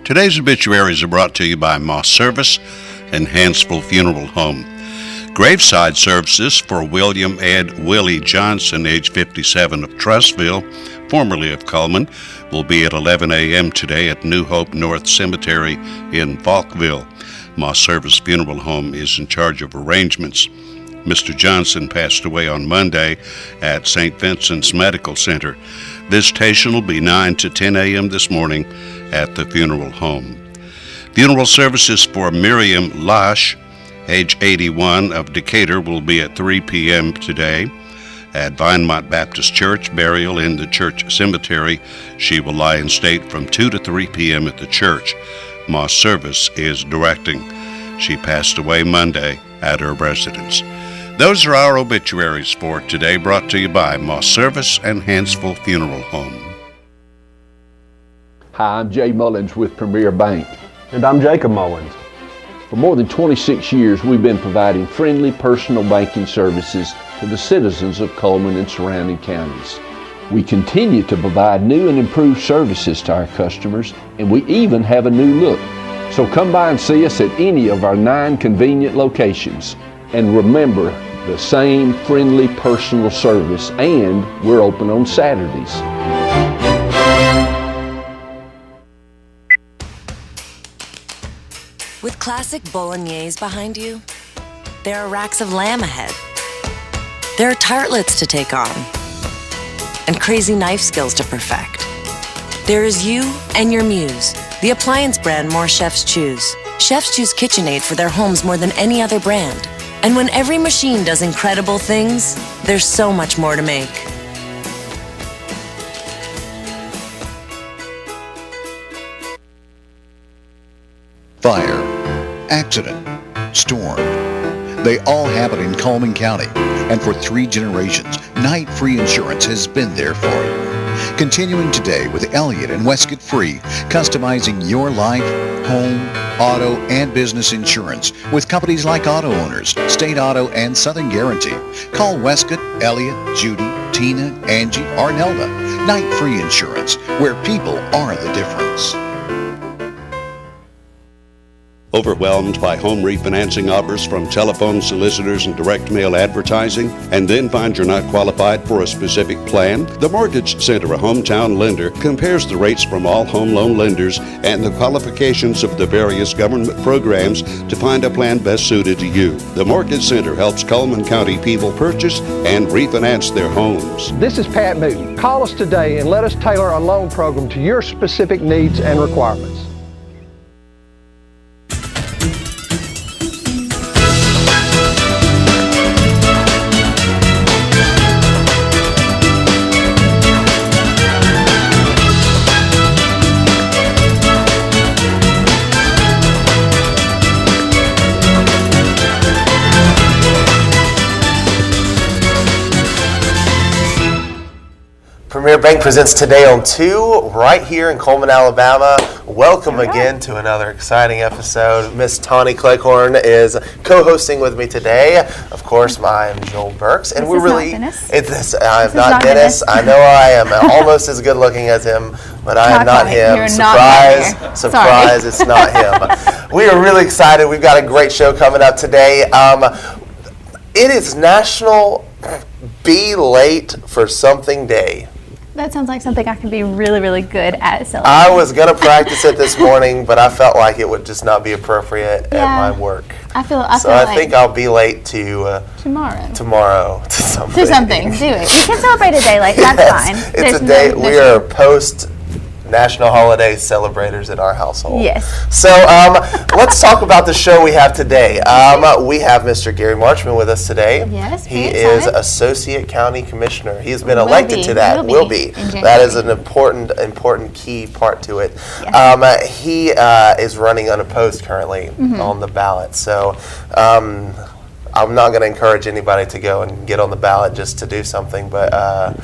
Today's obituaries are brought to you by Moss Service and Hansville Funeral Home. Graveside services for William Ed Willie Johnson, age 57, of Trussville, formerly of Cullman, will be at 11 a.m. today at New Hope North Cemetery in Falkville. Moss Service Funeral Home is in charge of arrangements. Mr. Johnson passed away on Monday at St. Vincent's Medical Center. Visitation will be 9 to 10 a.m. this morning at the funeral home. Funeral services for Miriam Lash, age 81, of Decatur, will be at 3 p.m. today. At Vinemont Baptist Church, burial in the church cemetery. She will lie in state from 2 to 3 p.m. at the church. Moss Service is directing. She passed away Monday at her residence. Those are our obituaries for today, brought to you by Moss Service and Hansville Funeral Home. Hi, I'm Jay Mullins with Premier Bank. And I'm Jacob Mullins. For more than 26 years, we've been providing friendly personal banking services to the citizens of Cullman and surrounding counties. We continue to provide new and improved services to our customers, and we even have a new look. So come by and see us at any of our 9 convenient locations. And remember, the same friendly personal service, and we're open on Saturdays. With classic bolognese behind you, there are racks of lamb ahead. There are tartlets to take on, and crazy knife skills to perfect. There is you and your muse, the appliance brand more chefs choose. Chefs choose KitchenAid for their homes more than any other brand. And when every machine does incredible things, there's so much more to make. Fire, accident, storm. They all happen in Cullman County, and for 3 generations, Night Free Insurance has been there for you. Continuing today with Elliott and Westcott Free, customizing your life, home, auto, and business insurance with companies like Auto Owners, State Auto, and Southern Guarantee. Call Westcott, Elliott, Judy, Tina, Angie, or Nelda. Night Free Insurance, where people are the difference. Overwhelmed by home refinancing offers from telephone solicitors and direct mail advertising, and then find you're not qualified for a specific plan? The Mortgage Center, a hometown lender, compares the rates from all home loan lenders and the qualifications of the various government programs to find a plan best suited to you. The Mortgage Center helps Cullman County people purchase and refinance their homes. This is Pat Newton. Call us today and let us tailor a loan program to your specific needs and requirements. Premier Bank presents Today on 2 right here in Cullman, Alabama. Welcome again to another exciting episode. Miss Tawny Cleghorn is co-hosting with me today. Of course, I'm Joel Burks, and we're really. I'm not Dennis. I know I am almost as good looking as him, but I am not him. You're Surprise! Surprise! It's not him. We are really excited. We've got a great show coming up today. It is National Be Late for Something Day. That sounds like something I can be really, really good at celebrating. I was going to practice it this morning, but I felt like it would just not be appropriate at my work. I think I'll be late to tomorrow to something. Do it. We can celebrate a day late. That's fine. It's a day. We are post national holiday celebrators in our household. Yes. So let's talk about the show we have today. We have Mr. Garry Marchman with us today. Yes. He is Associate County Commissioner. He has been elected to that. Will be. That is an important key part to it. Yes. He is running unopposed currently on the ballot. So I'm not going to encourage anybody to go and get on the ballot just to do something, but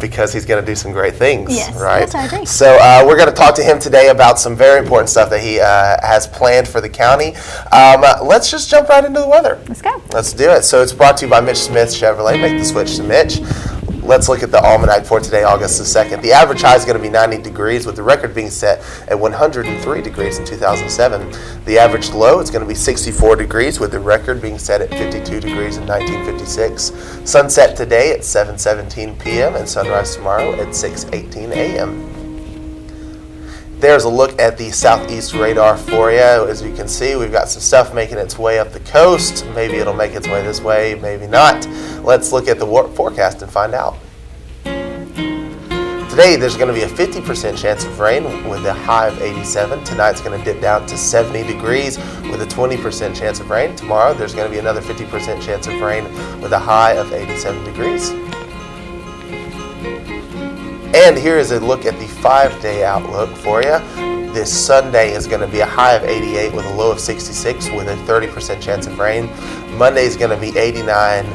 because he's going to do some great things, right? Yes, I agree. So we're going to talk to him today about some very important stuff that he has planned for the county. Let's just jump right into the weather. Let's go. Let's do it. So it's brought to you by Mitch Smith Chevrolet. Make the switch to Mitch. Let's look at the almanac for today, August the 2nd. The average high is going to be 90 degrees, with the record being set at 103 degrees in 2007. The average low is going to be 64 degrees, with the record being set at 52 degrees in 1956. Sunset today at 7:17 p.m. and sunrise tomorrow at 6:18 a.m. There's a look at the southeast radar for you. As you can see, we've got some stuff making its way up the coast. Maybe it'll make its way this way, maybe not. Let's look at the forecast and find out. Today, there's going to be a 50% chance of rain with a high of 87. Tonight's going to dip down to 70 degrees with a 20% chance of rain. Tomorrow, there's going to be another 50% chance of rain with a high of 87 degrees. And here is a look at the 5-day outlook for you. This Sunday is going to be a high of 88 with a low of 66 with a 30% chance of rain. Monday is going to be 89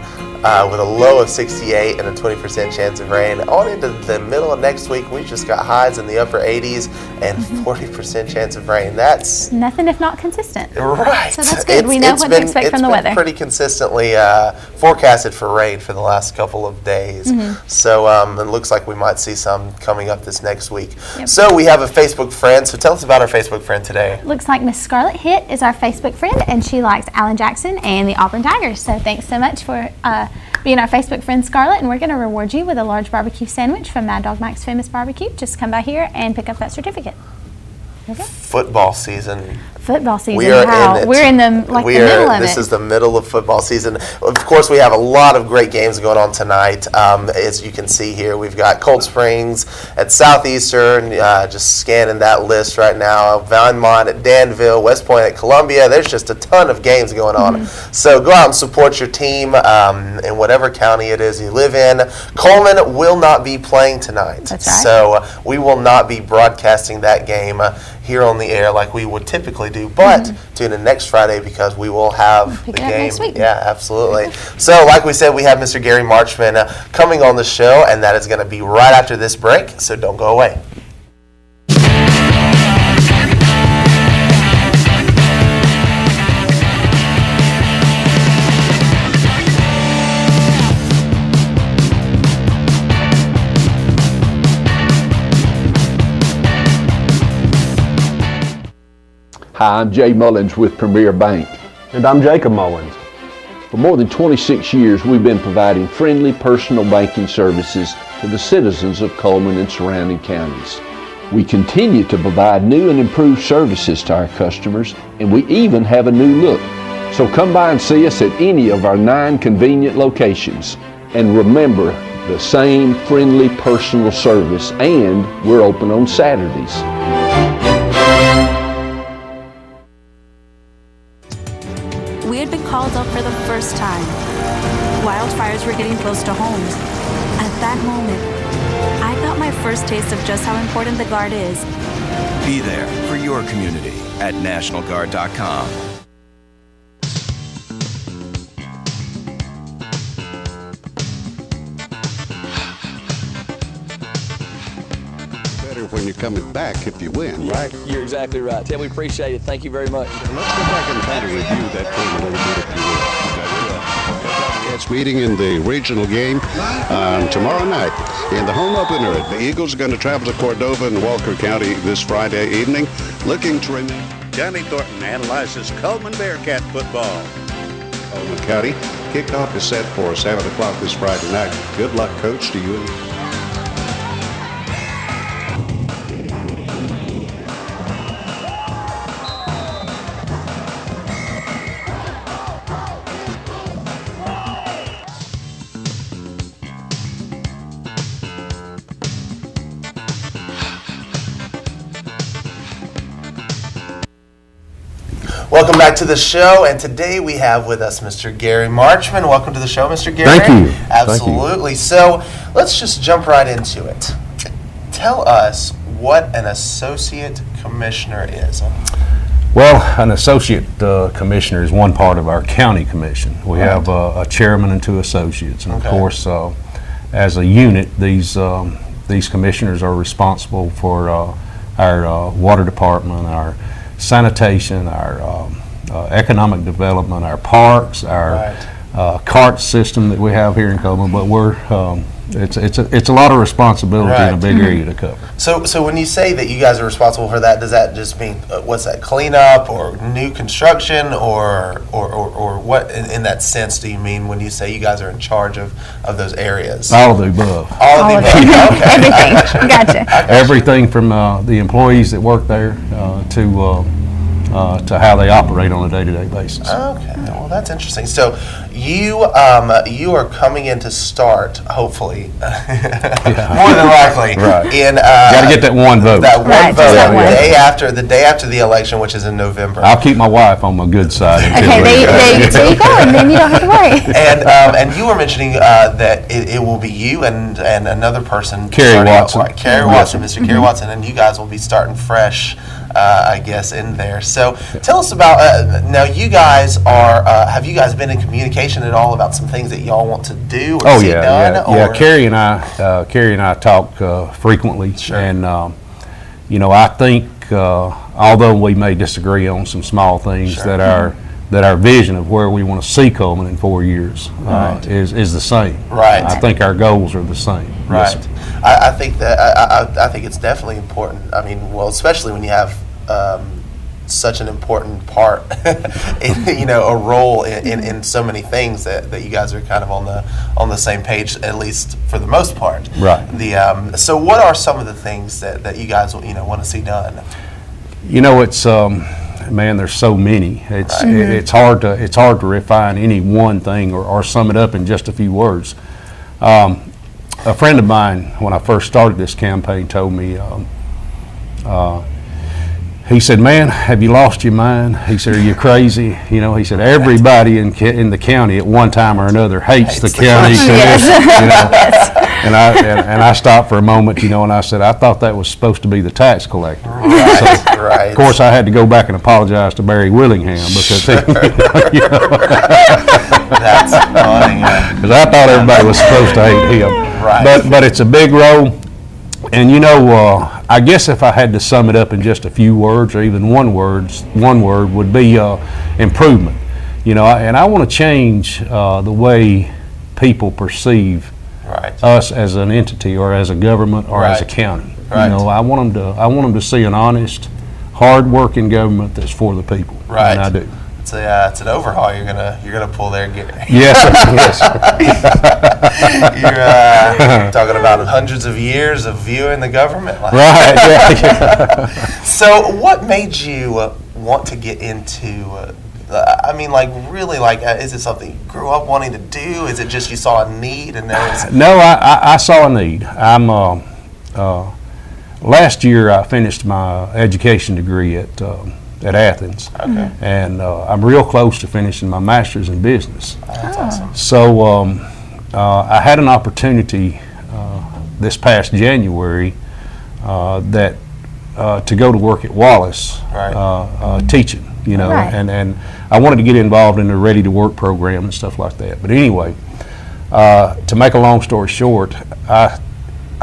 with a low of 68 and a 20% chance of rain. On into the middle of next week, we just got highs in the upper 80s and 40% chance of rain. That's nothing if not consistent. Right. So that's good. We know what to expect from the weather. It's been pretty consistently forecasted for rain for the last couple of days. So it looks like we might see some coming up this next week. Yep. So we have a Facebook friend. So tell us about our Facebook friend today. Looks like Miss Scarlett Hitt is our Facebook friend, and she likes Alan Jackson and the Auburn Tigers. So thanks so much for being our Facebook friend, Scarlett, and we're going to reward you with a large barbecue sandwich from Mad Dog Mike's Famous Barbecue. Just come by here and pick up that certificate. Okay. Football season. Football season. We are in it. We're in the middle of it. This is the middle of football season. Of course, we have a lot of great games going on tonight. As you can see here, we've got Cold Springs at Southeastern, just scanning that list right now. Valmont at Danville, West Point at Columbia. There's just a ton of games going on. So go out and support your team in whatever county it is you live in. Cullman will not be playing tonight. That's right. So we will not be broadcasting that game here on the air like we would typically do, but tune in next Friday because we will have the game. Next week. Yeah, absolutely. So like we said, we have Mr. Garry Marchman coming on the show, and that is going to be right after this break, so don't go away. Hi, I'm Jay Mullins with Premier Bank. And I'm Jacob Mullins. For more than 26 years, we've been providing friendly personal banking services to the citizens of Cullman and surrounding counties. We continue to provide new and improved services to our customers, and we even have a new look. So come by and see us at any of our 9 convenient locations. And remember, the same friendly personal service, and we're open on Saturdays. We had been called up for the first time. Wildfires were getting close to homes. At that moment, I got my first taste of just how important the Guard is. Be there for your community at NationalGuard.com. When you're coming back if you win, right? You're exactly right. Tim, we appreciate it. Thank you very much. Let's go back and kind of review that game a little bit if you will. It's meeting in the regional game tomorrow night in the home opener. The Eagles are going to travel to Cordova in Walker County this Friday evening, looking to remain. Johnny Thornton analyzes Cullman Bearcat football. Cullman County kickoff is set for 7 o'clock this Friday night. Good luck, Coach, to you. Welcome back to the show, and today we have with us Mr. Garry Marchman. Welcome to the show, Mr. Garry. Thank you. Absolutely. So let's just jump right into it. Tell us what an associate commissioner is. Well, an associate commissioner is one part of our county commission. We have a chairman and 2 associates, and of course, as a unit, these commissioners are responsible for our water department, our sanitation, our economic development, our parks, our cart system that we have here in Cullman. But It's a lot of responsibility in a big area to cover. So when you say that you guys are responsible for that, does that just mean what's that, cleanup or new construction or what in that sense do you mean when you say you guys are in charge of those areas? All of the above. All of the above. Okay. Everything. Gotcha. Everything from the employees that work there to how they operate on a day-to-day basis. Okay, well that's interesting. So you are coming in to start, hopefully, more than likely, in got to get that one vote. That one vote the day after the election, which is in November. I'll keep my wife on my good side. Okay, there you go, and then you don't have to worry. And you were mentioning that it will be you and another person, Carrie Watson. Carrie Watson, Mr. Carrie Watson, and you guys will be starting fresh. I guess in there. So tell us about now. You guys are. Have you guys been in communication at all about some things that y'all want to do or see done? Yeah. Carrie and I talk frequently, and I think although we may disagree on some small things, that our vision of where we want to see Cullman in 4 years is the same. Right. I think our goals are the same. Right. Yes, I think that I think it's definitely important. I mean, well, especially when you have such an important part, in, a role in so many things that you guys are kind of on the same page, at least for the most part. Right. So what are some of the things that you guys want to see done? It's man, there's so many. It's hard to refine any one thing or sum it up in just a few words. A friend of mine, when I first started this campaign, told me, he said, "Man, have you lost your mind?" He said, "Are you crazy?" He said, "Everybody in the county at one time or another hates the county." And I stopped for a moment, and I said, "I thought that was supposed to be the tax collector." Right. Of course, I had to go back and apologize to Barry Willingham because That's funny. because I thought everybody was supposed to hate him. Right. But it's a big role, and I guess if I had to sum it up in just a few words, or even one word would be improvement. And I want to change the way people perceive us as an entity, or as a government, or as a county. Right. I want them to see an honest, hard-working government that's for the people. Right. And I do. It's an overhaul you're gonna pull there, Garry. Yes. You're talking about hundreds of years of viewing the government. Right. Yeah. So, what made you want to get into? Is it something you grew up wanting to do? Is it just you saw a need and there was? No, I saw a need. Last year I finished my education degree at Athens, and I'm real close to finishing my master's in business. That's awesome. So I had an opportunity this past January to go to work at Wallace, teaching. And I wanted to get involved in the Ready to Work program and stuff like that. But anyway, to make a long story short, I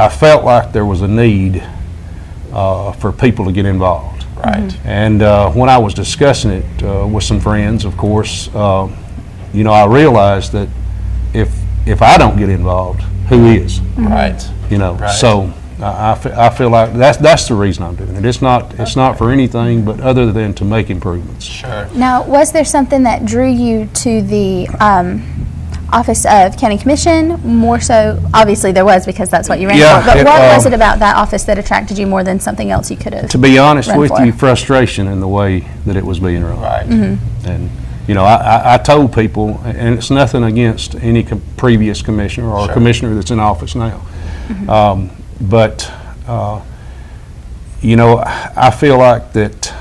felt like there was a need for people to get involved. Right. And when I was discussing it with some friends, of course, I realized that if I don't get involved, who is? Right. So I feel like that's the reason I'm doing it. It's not for anything but other than to make improvements. Sure. Now, was there something that drew you to the Office of County Commission? More so, obviously there was, because that's what you ran for. But what was it about that office that attracted you more than something else you could have? To be honest with you, frustration in the way that it was being run. Right. And I told people, and it's nothing against any previous commissioner or commissioner that's in office now. But I feel like that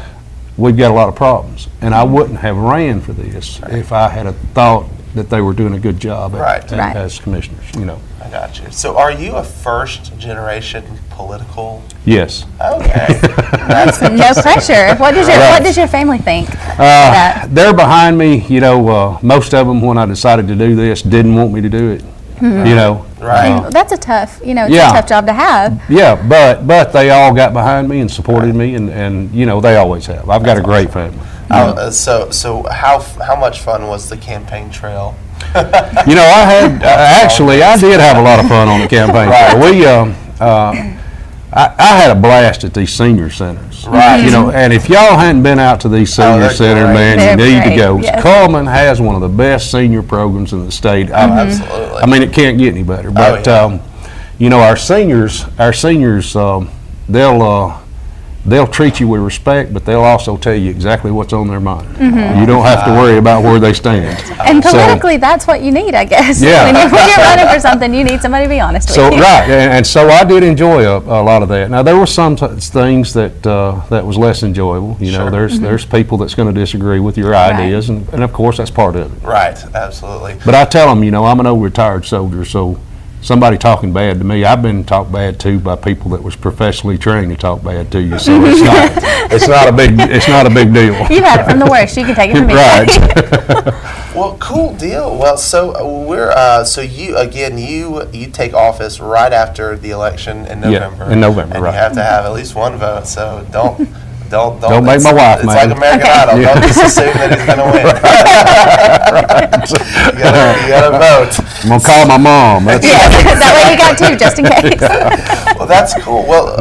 we've got a lot of problems, and I wouldn't have ran for this if I had thought that they were doing a good job as commissioners. I got you. So, are you a first generation political? Yes. Okay. That's no pressure. What does your family think? They're behind me. Most of them, when I decided to do this, didn't want me to do it. Right. That's a tough, a tough job to have. Yeah, but they all got behind me and supported me, and they always have. I've got a great family. So how much fun was the campaign trail? You know, I did have a lot of fun on the campaign trail. I had a blast at these senior centers. Right. You know, and if y'all hadn't been out to these senior centers, man, you need to go. Yes. Cullman has one of the best senior programs in the state. Absolutely. I mean, it can't get any better. But you know, our seniors, they'll treat you with respect, but they'll also tell you exactly what's on their mind. You don't have to worry about where they stand. And politically, that's what you need, I guess. Yeah. When you're running for something, you need somebody to be honest with you. Right, and so I did enjoy a lot of that. Now, there were some things that was less enjoyable. You know, there's people that's going to disagree with your ideas, and of course, that's part of it. Right, absolutely. But I tell them, you know, I'm an old retired soldier, so somebody talking bad to me, I've been talked bad to by people that was professionally trained to talk bad to you. So it's not a big deal. You've had it from the worst. You can take it from me. Right. Well, cool deal. Well, so we're you take office right after the election in November. Yeah, in November, and right. you have to have at least one vote. So don't make my wife It's mad. like American Idol. Don't just assume that he's going to win. You got to vote. I'm gonna call my mom. That way you got two, just in case. Well, that's cool. Well,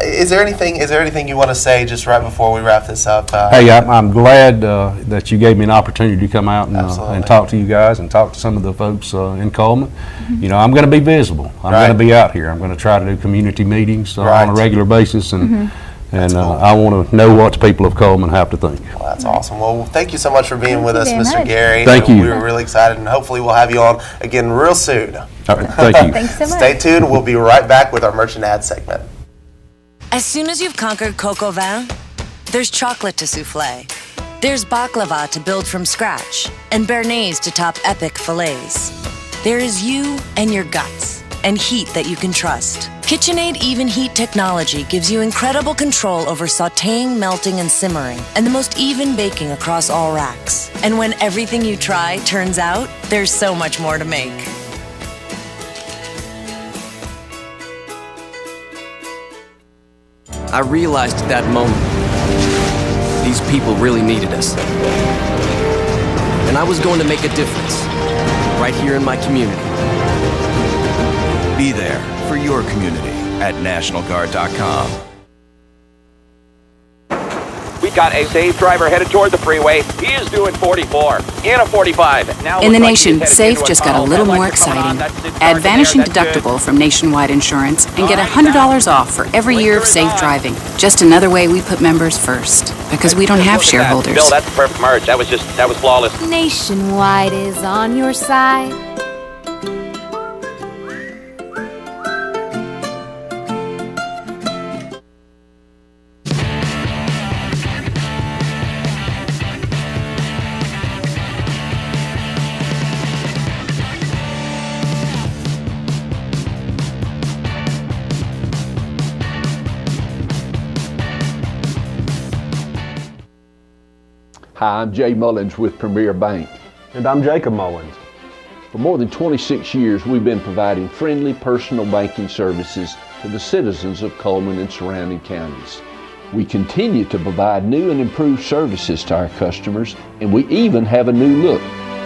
is there anything you want to say just right before we wrap this up? Hey, I'm glad that you gave me an opportunity to come out and talk to you guys and talk to some of the folks in Cullman. You know, I'm going to be visible. I'm going to be out here. I'm going to try to do community meetings on a regular basis, and cool. I want to know what the people of Cullman have to think. Well, that's awesome. Well, thank you so much for being with us, Mr. Garry. Thank you. We were really excited, and hopefully we'll have you on again real soon. All right, thank you. Thanks so much. Stay tuned. We'll be right back with our merchant ad segment. As soon as you've conquered coq au vin, there's chocolate to souffle. There's baklava to build from scratch, and béarnaise to top epic fillets. There is you and your guts, and heat that you can trust. KitchenAid Even Heat technology gives you incredible control over sautéing, melting, and simmering, and the most even baking across all racks. And when everything you try turns out, there's so much more to make. I realized at that moment, these people really needed us. And I was going to make a difference, right here in my community. Be there for your community at NationalGuard.com. We got a safe driver headed toward the freeway. He is doing 44 in a 45. Now in the nation, Safe just got a little more exciting. Add vanishing deductible from Nationwide Insurance and get $100 off for every year of safe driving. Just another way we put members first, because we don't have shareholders. Bill, that's the perfect merge. That was flawless. Nationwide is on your side. Hi, I'm Jay Mullins with Premier Bank. And I'm Jacob Mullins. For more than 26 years, we've been providing friendly personal banking services to the citizens of Cullman and surrounding counties. We continue to provide new and improved services to our customers, and we even have a new look.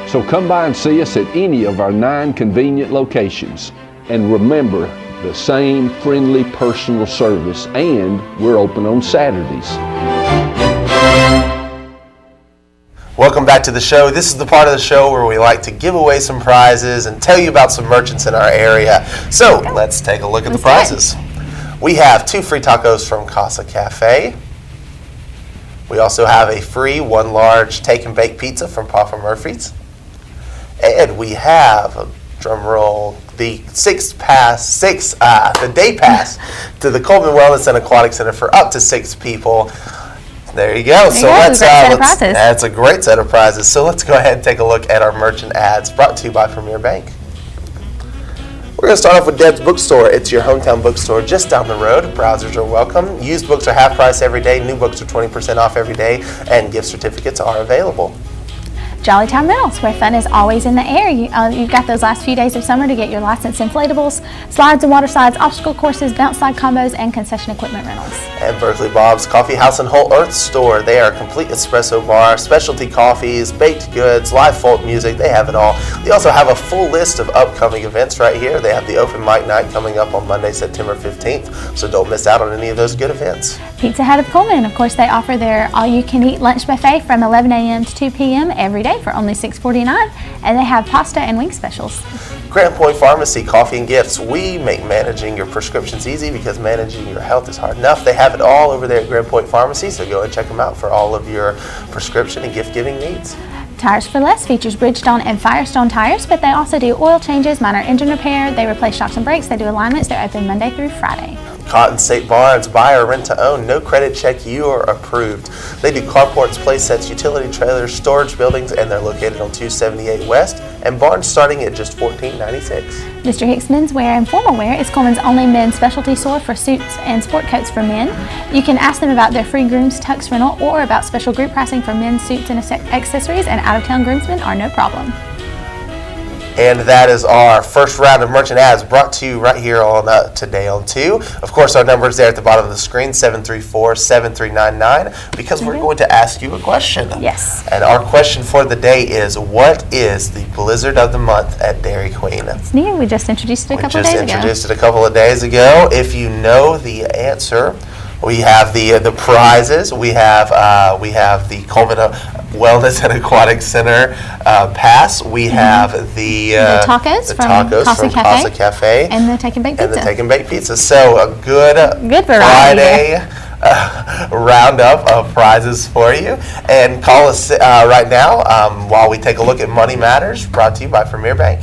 So come by and see us at any of our 9 convenient locations. And remember, the same friendly personal service, and we're open on Saturdays. Welcome back to the show. This is the part of the show where we like to give away some prizes and tell you about some merchants in our area. So let's take a look at the prizes. We have 2 free tacos from Casa Cafe. We also have a free 1 large take and bake pizza from Papa Murphy's. And we have, drum roll, the day pass to the Cullman Wellness and Aquatic Center for up to 6 people. There you go. That's a great set of prizes. So let's go ahead and take a look at our merchant ads brought to you by Premier Bank. We're going to start off with Deb's Bookstore. It's your hometown bookstore just down the road. Browsers are welcome. Used books are half price every day. New books are 20% off every day. And gift certificates are available. Jolly Time Rentals, where fun is always in the air. You've got those last few days of summer to get your licensed inflatables, slides and water slides, obstacle courses, bounce slide combos, and concession equipment rentals. And Berkeley Bob's Coffee House and Whole Earth Store. They are a complete espresso bar, specialty coffees, baked goods, live folk music. They have it all. They also have a full list of upcoming events right here. They have the open mic night coming up on Monday, September 15th. So don't miss out on any of those good events. Pizza Hut of Cullman, of course, they offer their all-you-can-eat lunch buffet from 11 a.m. to 2 p.m. every day for only $6.49, and they have pasta and wing specials. Grand Point Pharmacy, coffee and gifts. We make managing your prescriptions easy because managing your health is hard enough. They have it all over there at Grand Point Pharmacy, so go and check them out for all of your prescription and gift-giving needs. Tires for Less features Bridgestone and Firestone tires, but they also do oil changes, minor engine repair, they replace shocks and brakes, they do alignments, they're open Monday through Friday. Cotton State Barns, buy or rent to own, no credit check, you are approved. They do carports, play sets, utility trailers, storage buildings, and they're located on 278 West, and barns starting at just $14.96. Mr. Hicks Menswear and Formal Wear is Cullman's only men's specialty store for suits and sport coats for men. You can ask them about their free grooms tux rental or about special group pricing for men's suits and accessories, and out-of-town groomsmen are no problem. And that is our first round of merchant ads brought to you right here on Today on 2. Of course, our number is there at the bottom of the screen, 734-7399, because we're going to ask you a question. Yes. And our question for the day is, what is the blizzard of the month at Dairy Queen? It's new. We just introduced it a couple of days ago. We just introduced it a couple of days ago. If you know the answer, we have the prizes. We have the Cullman Wellness and Aquatic Center pass. We have the tacos from Casa Cafe and the Take and Bake Pizza. So a good Friday roundup of prizes for you. And call us right now while we take a look at Money Matters, brought to you by Premier Bank.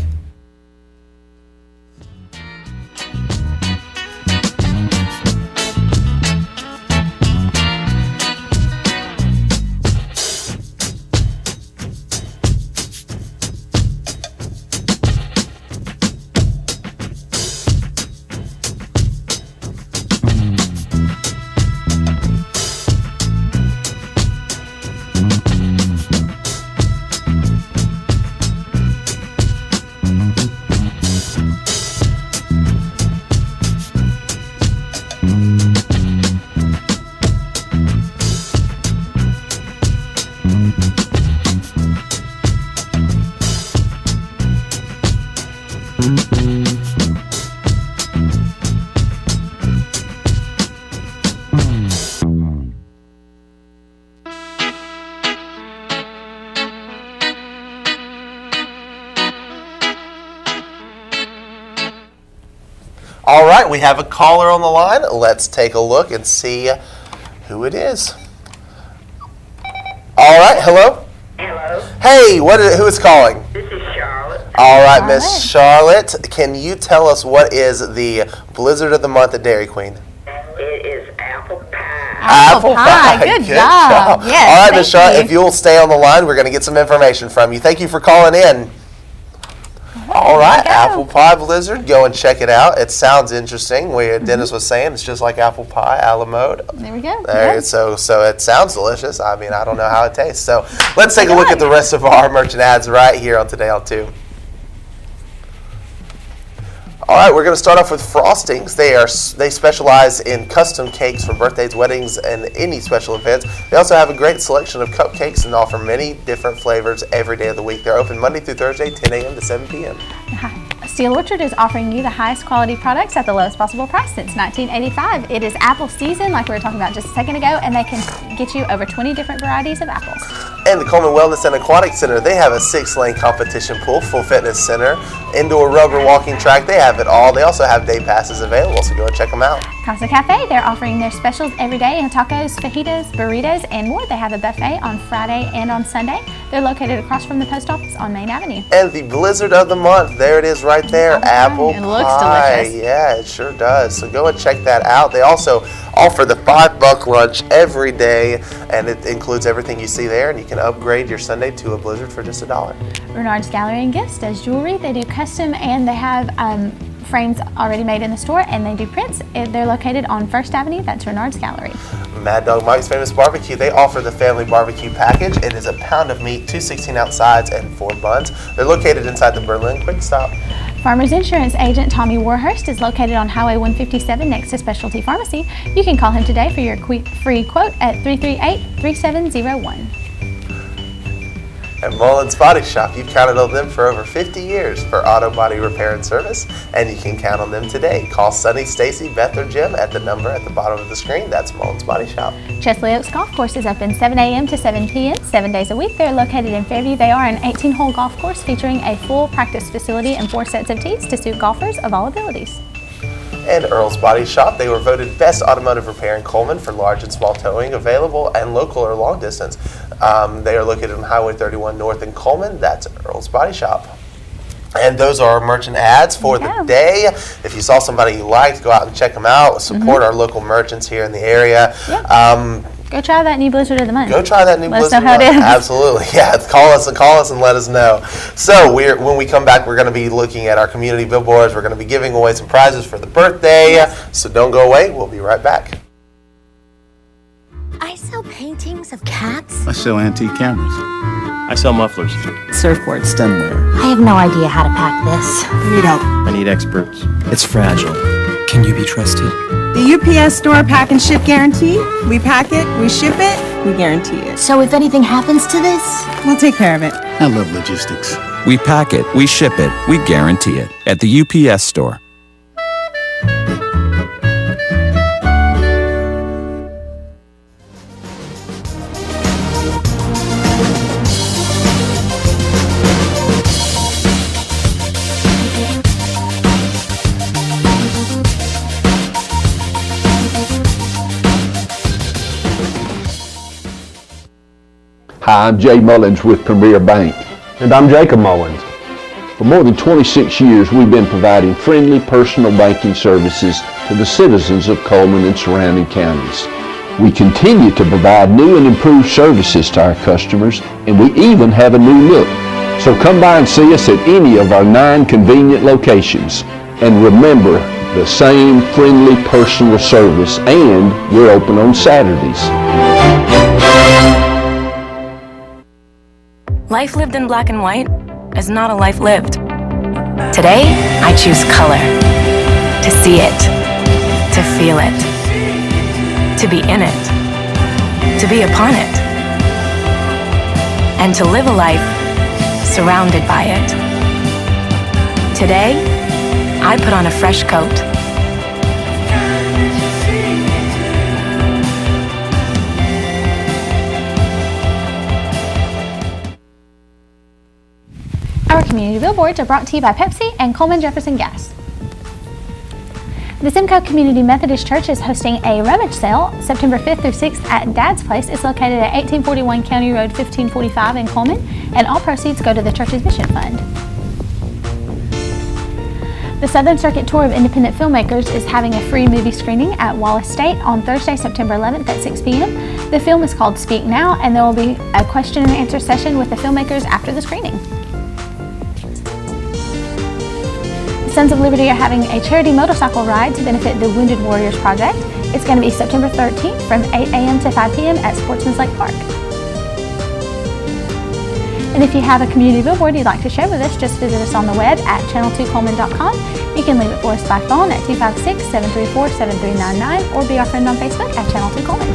All right, we have a caller on the line. Let's take a look and see who it is. All right, hello? Hello. Hey, who is calling? This is Charlotte. All right, Miss Charlotte, can you tell us what is the blizzard of the month at Dairy Queen? It is apple pie. Apple pie. Good job. Yes, all right, Miss Charlotte, if you'll stay on the line, we're going to get some information from you. Thank you for calling in. All right, apple pie blizzard. Go and check it out. It sounds interesting. Dennis was saying it's just like apple pie a la mode. There we go. So it sounds delicious. I mean, I don't know how it tastes. So let's take a look at the rest of our merchant ads right here on Today on 2. All right, we're going to start off with Frostings. They specialize in custom cakes for birthdays, weddings, and any special events. They also have a great selection of cupcakes and offer many different flavors every day of the week. They're open Monday through Thursday, 10 a.m. to 7 p.m. Steel Orchard is offering you the highest quality products at the lowest possible price since 1985. It is apple season, like we were talking about just a second ago, and they can get you over 20 different varieties of apples. And the Cullman Wellness and Aquatic Center, they have a 6-lane competition pool, full fitness center, indoor rubber walking track. They have it all. They also have day passes available, so go and check them out. Casa Cafe, they're offering their specials every day in tacos, fajitas, burritos, and more. They have a buffet on Friday and on Sunday. They're located across from the post office on Main Avenue. And the blizzard of the month, there it is right there, apple pie. It looks delicious. Yeah, it sure does. So go and check that out. They also offer the $5 lunch every day, and it includes everything you see there, and you can upgrade your Sunday to a blizzard for just $1. Renard's Gallery and Gifts does jewelry. They do custom, and they have frames already made in the store, and they do prints. They're located on First Avenue. That's Renard's Gallery. Mad Dog Mike's Famous Barbecue, they offer the family barbecue package. It is a pound of meat, 2 16-ounce sides, and 4 buns. They're located inside the Berlin Quick Stop. Farmers Insurance agent Tommy Warhurst is located on Highway 157 next to Specialty Pharmacy. You can call him today for your free quote at 338-3701. At Mullins Body Shop, you've counted on them for over 50 years for auto body repair and service, and you can count on them today. Call Sunny, Stacy, Beth, or Jim at the number at the bottom of the screen. That's Mullins Body Shop. Chesley Oaks Golf Course is open 7 a.m. to 7 p.m. 7 days a week. They're located in Fairview. They are an 18-hole golf course featuring a full practice facility and 4 sets of tees to suit golfers of all abilities. And Earl's Body Shop, they were voted best automotive repair in Cullman for large and small towing, available and local or long distance. They are located on Highway 31 North in Cullman. That's Earl's Body Shop. And those are our merchant ads for the day. If you saw somebody you liked, go out and check them out. Support our local merchants here in the area. Go try that new Blizzard of the Month. Go try that new Let us Blizzard know how it is. Absolutely. Yeah, call us and let us know. So when we come back, we're going to be looking at our community billboards. We're going to be giving away some prizes for the birthday. So don't go away. We'll be right back. I sell paintings of cats. I sell antique cameras. I sell mufflers. Surfboards. Stemware. I have no idea how to pack this. I need help. I need experts. It's fragile. Can you be trusted? The UPS Store Pack and Ship Guarantee. We pack it, we ship it, we guarantee it. So if anything happens to this, we'll take care of it. I love logistics. We pack it, we ship it, we guarantee it. At the UPS Store. Hi, I'm Jay Mullins with Premier Bank. And I'm Jacob Mullins. For more than 26 years, we've been providing friendly personal banking services to the citizens of Cullman and surrounding counties. We continue to provide new and improved services to our customers, and we even have a new look. So come by and see us at any of our 9 convenient locations. And remember, the same friendly personal service, and we're open on Saturdays. Life lived in black and white is not a life lived. Today, I choose color. To see it. To feel it. To be in it. To be upon it. And to live a life surrounded by it. Today, I put on a fresh coat. Our community billboards are brought to you by Pepsi and Coleman Jefferson Gas. The Simcoe Community Methodist Church is hosting a rummage sale September 5th through 6th at Dad's Place. It's located at 1841 County Road 1545 in Cullman, and all proceeds go to the church's mission fund. The Southern Circuit Tour of Independent Filmmakers is having a free movie screening at Wallace State on Thursday, September 11th at 6 p.m. The film is called Speak Now, and there will be a question and answer session with the filmmakers after the screening. Sons of Liberty are having a charity motorcycle ride to benefit the Wounded Warriors Project. It's going to be September 13th from 8 a.m. to 5 p.m. at Sportsman's Lake Park. And if you have a community billboard you'd like to share with us, just visit us on the web at channel2coleman.com. You can leave it for us by phone at 256-734-7399 or be our friend on Facebook at Channel 2 Coleman.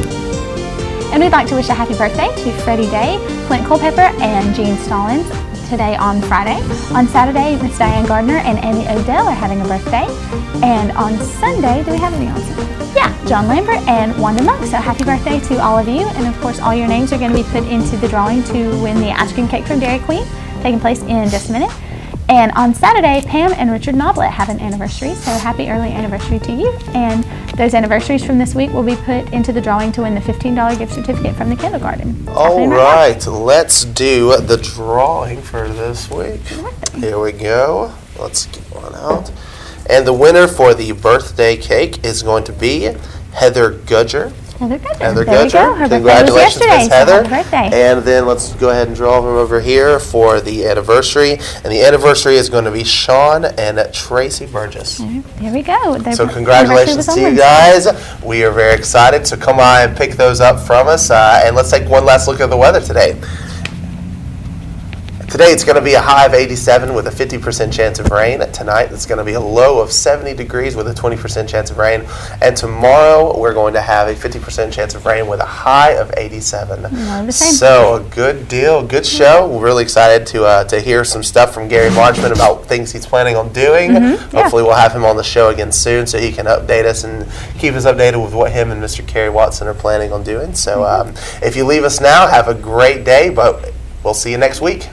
And we'd like to wish a happy birthday to Freddie Day, Clint Culpepper, and Jean Stallings today on Friday. On Saturday, Miss Diane Gardner and Amy Odell are having a birthday. And on Sunday, do we have any on Sunday? Yeah, John Lambert and Wanda Monk. So happy birthday to all of you. And of course, all your names are going to be put into the drawing to win the ice cream cake from Dairy Queen, taking place in just a minute. And on Saturday, Pam and Richard Noblet have an anniversary, so happy early anniversary to you. And those anniversaries from this week will be put into the drawing to win the $15 gift certificate from the kindergarten. All right, let's do the drawing for this week. Here we go. Let's get one out. And the winner for the birthday cake is going to be Heather Gudger Heather Goodger. Heather There you go. Goodger. Her birthday was Congratulations, yesterday, Miss so Heather. happy birthday. And then let's go ahead and draw him over here for the anniversary. And the anniversary is going to be Sean and Tracy Burgess. There we go. Their So anniversary congratulations was on to you Wednesday. guys. We are very excited. So come by and pick those up from us. And let's take one last look at the weather today. Today it's going to be a high of 87 with a 50% chance of rain. Tonight it's going to be a low of 70 degrees with a 20% chance of rain. And tomorrow we're going to have a 50% chance of rain with a high of 87. The same. So a good deal, good show. We're really excited to hear some stuff from Garry Marchman about things he's planning on doing. Hopefully we'll have him on the show again soon so he can update us and keep us updated with what him and Mr. Kerry Watson are planning on doing. So if you leave us now, have a great day, but we'll see you next week.